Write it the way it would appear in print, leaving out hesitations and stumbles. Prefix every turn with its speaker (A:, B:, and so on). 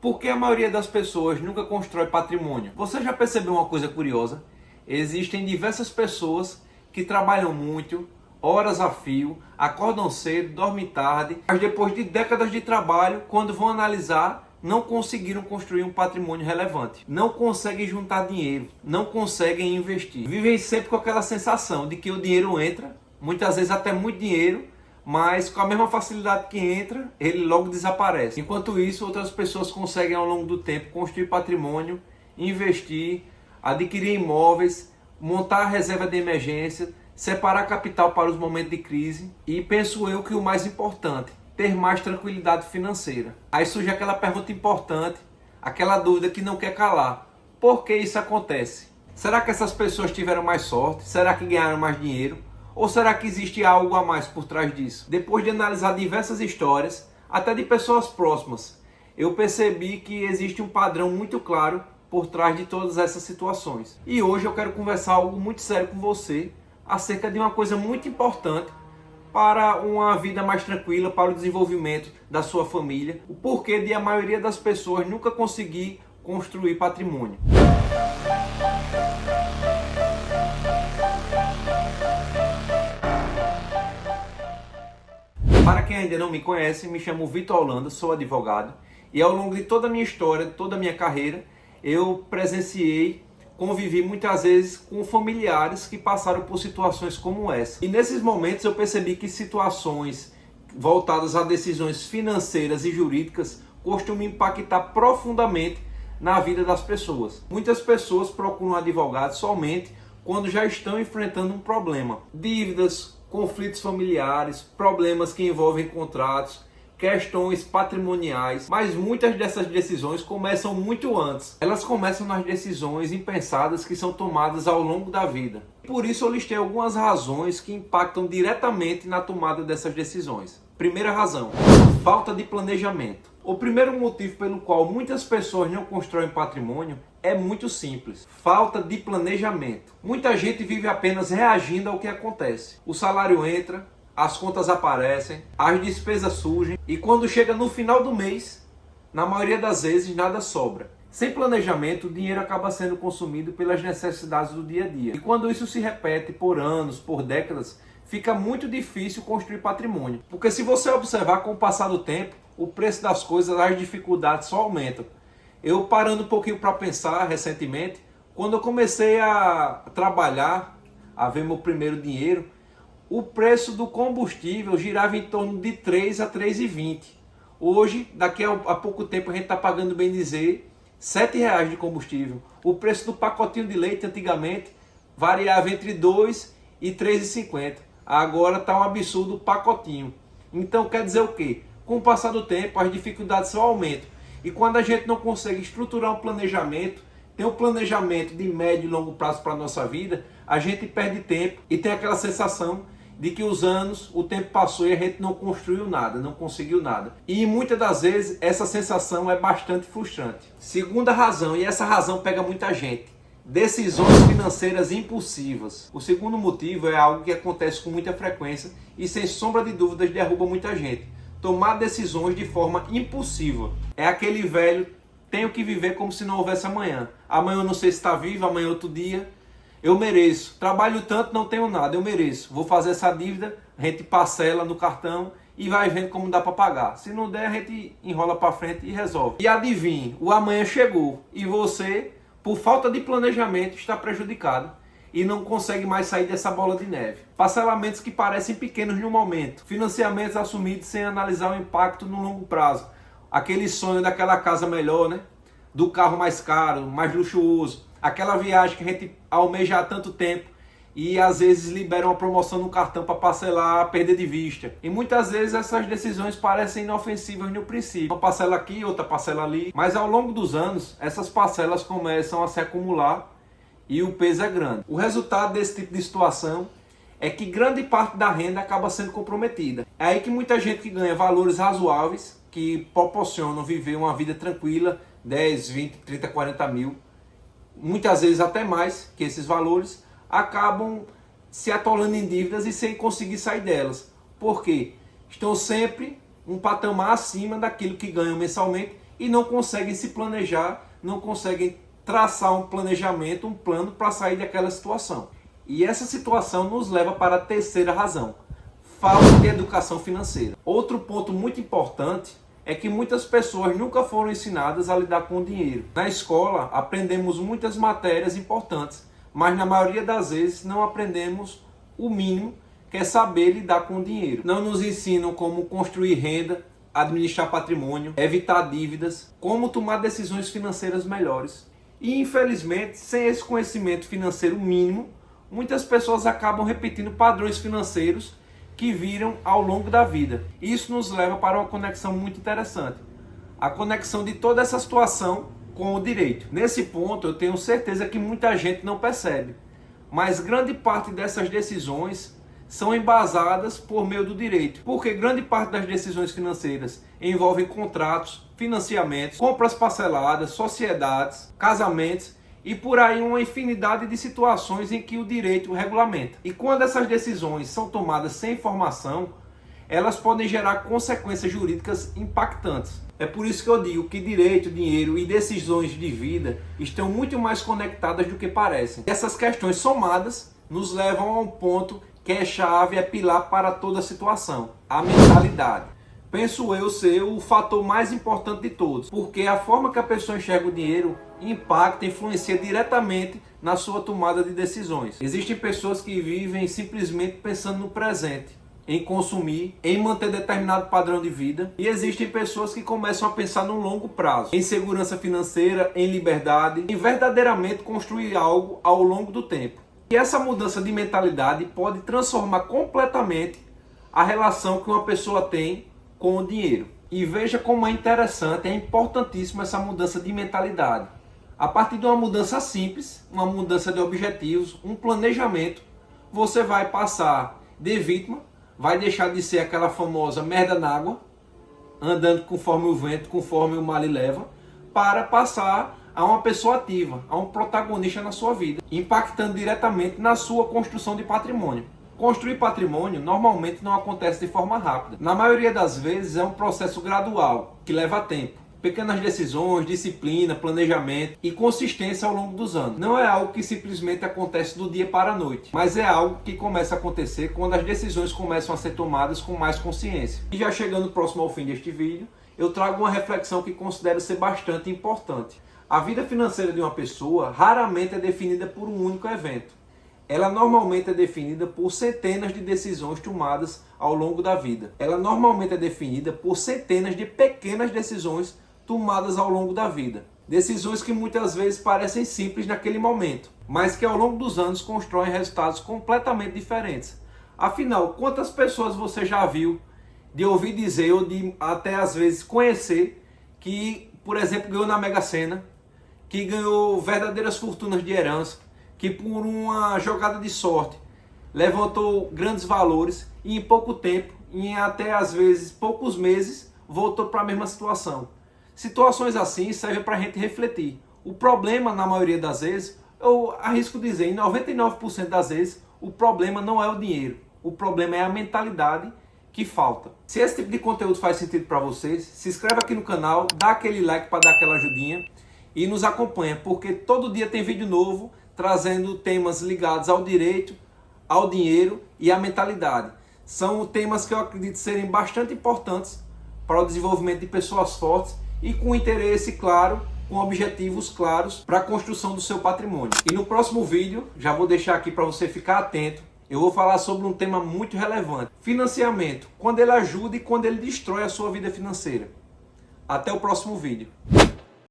A: Por que a maioria das pessoas nunca constrói patrimônio? Você já percebeu uma coisa curiosa? Existem diversas pessoas que trabalham muito, horas a fio, acordam cedo, dormem tarde, mas depois de décadas de trabalho, quando vão analisar, não conseguiram construir um patrimônio relevante. Não conseguem juntar dinheiro, não conseguem investir. Vivem sempre com aquela sensação de que o dinheiro entra, muitas vezes até muito dinheiro, mas com a mesma facilidade que entra, ele logo desaparece. Enquanto isso, outras pessoas conseguem ao longo do tempo construir patrimônio, investir, adquirir imóveis, montar a reserva de emergência, separar capital para os momentos de crise e penso eu que o mais importante, ter mais tranquilidade financeira. Aí surge aquela pergunta importante, aquela dúvida que não quer calar. Por que isso acontece? Será que essas pessoas tiveram mais sorte? Será que ganharam mais dinheiro? Ou será que existe algo a mais por trás disso? Depois de analisar diversas histórias, até de pessoas próximas, eu percebi que existe um padrão muito claro por trás de todas essas situações. E hoje eu quero conversar algo muito sério com você acerca de uma coisa muito importante para uma vida mais tranquila, para o desenvolvimento da sua família. O porquê de a maioria das pessoas nunca conseguir construir patrimônio. Para quem ainda não me conhece, me chamo Vitor Holanda, sou advogado e ao longo de toda a minha história, toda a minha carreira, eu presenciei, convivi muitas vezes com familiares que passaram por situações como essa. E nesses momentos eu percebi que situações voltadas a decisões financeiras e jurídicas costumam impactar profundamente na vida das pessoas. Muitas pessoas procuram advogados somente quando já estão enfrentando um problema. Dívidas, conflitos familiares, problemas que envolvem contratos, questões patrimoniais, mas muitas dessas decisões começam muito antes. Elas começam nas decisões impensadas que são tomadas ao longo da vida. Por isso eu listei algumas razões que impactam diretamente na tomada dessas decisões. Primeira razão, falta de planejamento. O primeiro motivo pelo qual muitas pessoas não constroem patrimônio é muito simples. Falta de planejamento. Muita gente vive apenas reagindo ao que acontece. O salário entra, as contas aparecem, as despesas surgem e quando chega no final do mês, na maioria das vezes nada sobra. Sem planejamento, o dinheiro acaba sendo consumido pelas necessidades do dia a dia. E quando isso se repete por anos, por décadas, fica muito difícil construir patrimônio. Porque se você observar com o passar do tempo, o preço das coisas, as dificuldades só aumentam. Eu parando um pouquinho para pensar recentemente, quando eu comecei a trabalhar, a ver meu primeiro dinheiro, o preço do combustível girava em torno de 3 a 3,20. Hoje, daqui a pouco tempo, a gente está pagando, bem dizer, R$ 7,00 de combustível. O preço do pacotinho de leite, antigamente, variava entre 2 e 3,50. Agora está um absurdo o pacotinho. Então, quer dizer o quê? Com o passar do tempo, as dificuldades só aumentam. E quando a gente não consegue estruturar um planejamento, ter um planejamento de médio e longo prazo para a nossa vida, a gente perde tempo e tem aquela sensação de que os anos, o tempo passou e a gente não construiu nada, não conseguiu nada. E muitas das vezes essa sensação é bastante frustrante. Segunda razão, e essa razão pega muita gente, decisões financeiras impulsivas. O segundo motivo é algo que acontece com muita frequência e sem sombra de dúvidas derruba muita gente. Tomar decisões de forma impulsiva. É aquele velho, tenho que viver como se não houvesse amanhã. Amanhã eu não sei se está vivo, amanhã é outro dia. Eu mereço, trabalho tanto, não tenho nada, eu mereço. Vou fazer essa dívida, a gente parcela no cartão e vai vendo como dá para pagar. Se não der, a gente enrola para frente e resolve. E adivinhe, o amanhã chegou e você, por falta de planejamento, está prejudicado e não consegue mais sair dessa bola de neve. Parcelamentos que parecem pequenos no momento, financiamentos assumidos sem analisar o impacto no longo prazo. Aquele sonho daquela casa melhor, né? Do carro mais caro, mais luxuoso. Aquela viagem que a gente almeja há tanto tempo e às vezes libera uma promoção no cartão para parcelar, perder de vista. E muitas vezes essas decisões parecem inofensivas no princípio. Uma parcela aqui, outra parcela ali. Mas ao longo dos anos, essas parcelas começam a se acumular e o peso é grande. O resultado desse tipo de situação é que grande parte da renda acaba sendo comprometida. É aí que muita gente que ganha valores razoáveis, que proporcionam viver uma vida tranquila, 10, 20, 30, 40 mil, muitas vezes até mais que esses valores, acabam se atolando em dívidas e sem conseguir sair delas. Por quê? Estão sempre um patamar acima daquilo que ganham mensalmente e não conseguem se planejar, não conseguem traçar um planejamento, um plano para sair daquela situação. E essa situação nos leva para a terceira razão: falta de educação financeira. Outro ponto muito importante é que muitas pessoas nunca foram ensinadas a lidar com o dinheiro. Na escola aprendemos muitas matérias importantes, mas na maioria das vezes não aprendemos o mínimo, que é saber lidar com o dinheiro. Não nos ensinam como construir renda, administrar patrimônio, evitar dívidas, como tomar decisões financeiras melhores. E infelizmente, sem esse conhecimento financeiro mínimo, muitas pessoas acabam repetindo padrões financeiros que viram ao longo da vida. Isso nos leva para uma conexão muito interessante: a conexão de toda essa situação com o direito. Nesse ponto eu tenho certeza que muita gente não percebe, mas grande parte dessas decisões são embasadas por meio do direito, porque grande parte das decisões financeiras envolvem contratos, financiamentos, compras parceladas, sociedades, casamentos e por aí uma infinidade de situações em que o direito regulamenta. E quando essas decisões são tomadas sem informação, elas podem gerar consequências jurídicas impactantes. É por isso que eu digo que direito, dinheiro e decisões de vida estão muito mais conectadas do que parecem. Essas questões somadas nos levam a um ponto que é chave, é pilar para toda a situação: a mentalidade. Penso eu ser o fator mais importante de todos, porque a forma que a pessoa enxerga o dinheiro impacta, influencia diretamente na sua tomada de decisões. Existem pessoas que vivem simplesmente pensando no presente, em consumir, em manter determinado padrão de vida, e existem pessoas que começam a pensar no longo prazo, em segurança financeira, em liberdade, em verdadeiramente construir algo ao longo do tempo. E essa mudança de mentalidade pode transformar completamente a relação que uma pessoa tem com o dinheiro. E veja como é interessante, é importantíssimo essa mudança de mentalidade. A partir de uma mudança simples, uma mudança de objetivos, um planejamento, você vai passar de vítima, vai deixar de ser aquela famosa merda na água, andando conforme o vento, conforme o mar lhe leva, para passar a uma pessoa ativa, a um protagonista na sua vida, impactando diretamente na sua construção de patrimônio. Construir patrimônio normalmente não acontece de forma rápida. Na maioria das vezes é um processo gradual, que leva tempo. Pequenas decisões, disciplina, planejamento e consistência ao longo dos anos. Não é algo que simplesmente acontece do dia para a noite, mas é algo que começa a acontecer quando as decisões começam a ser tomadas com mais consciência. E já chegando próximo ao fim deste vídeo, eu trago uma reflexão que considero ser bastante importante. A vida financeira de uma pessoa raramente é definida por um único evento. Ela normalmente é definida por centenas de decisões tomadas ao longo da vida. Ela normalmente é definida por centenas de pequenas decisões tomadas ao longo da vida. Decisões que muitas vezes parecem simples naquele momento, mas que ao longo dos anos constroem resultados completamente diferentes. Afinal, quantas pessoas você já viu, de ouvir dizer ou de até às vezes conhecer, que, por exemplo, ganhou na Mega Sena, que ganhou verdadeiras fortunas de herança, que por uma jogada de sorte levantou grandes valores e em pouco tempo, em até às vezes poucos meses, voltou para a mesma situação. Situações assim servem para a gente refletir. O problema, na maioria das vezes, eu arrisco dizer, em 99% das vezes, o problema não é o dinheiro. O problema é a mentalidade que falta. Se esse tipo de conteúdo faz sentido para vocês, se inscreve aqui no canal, dá aquele like para dar aquela ajudinha e nos acompanha, porque todo dia tem vídeo novo trazendo temas ligados ao direito, ao dinheiro e à mentalidade. São temas que eu acredito serem bastante importantes para o desenvolvimento de pessoas fortes e com interesse claro, com objetivos claros para a construção do seu patrimônio. E no próximo vídeo, já vou deixar aqui para você ficar atento, eu vou falar sobre um tema muito relevante: financiamento, quando ele ajuda e quando ele destrói a sua vida financeira. Até o próximo vídeo.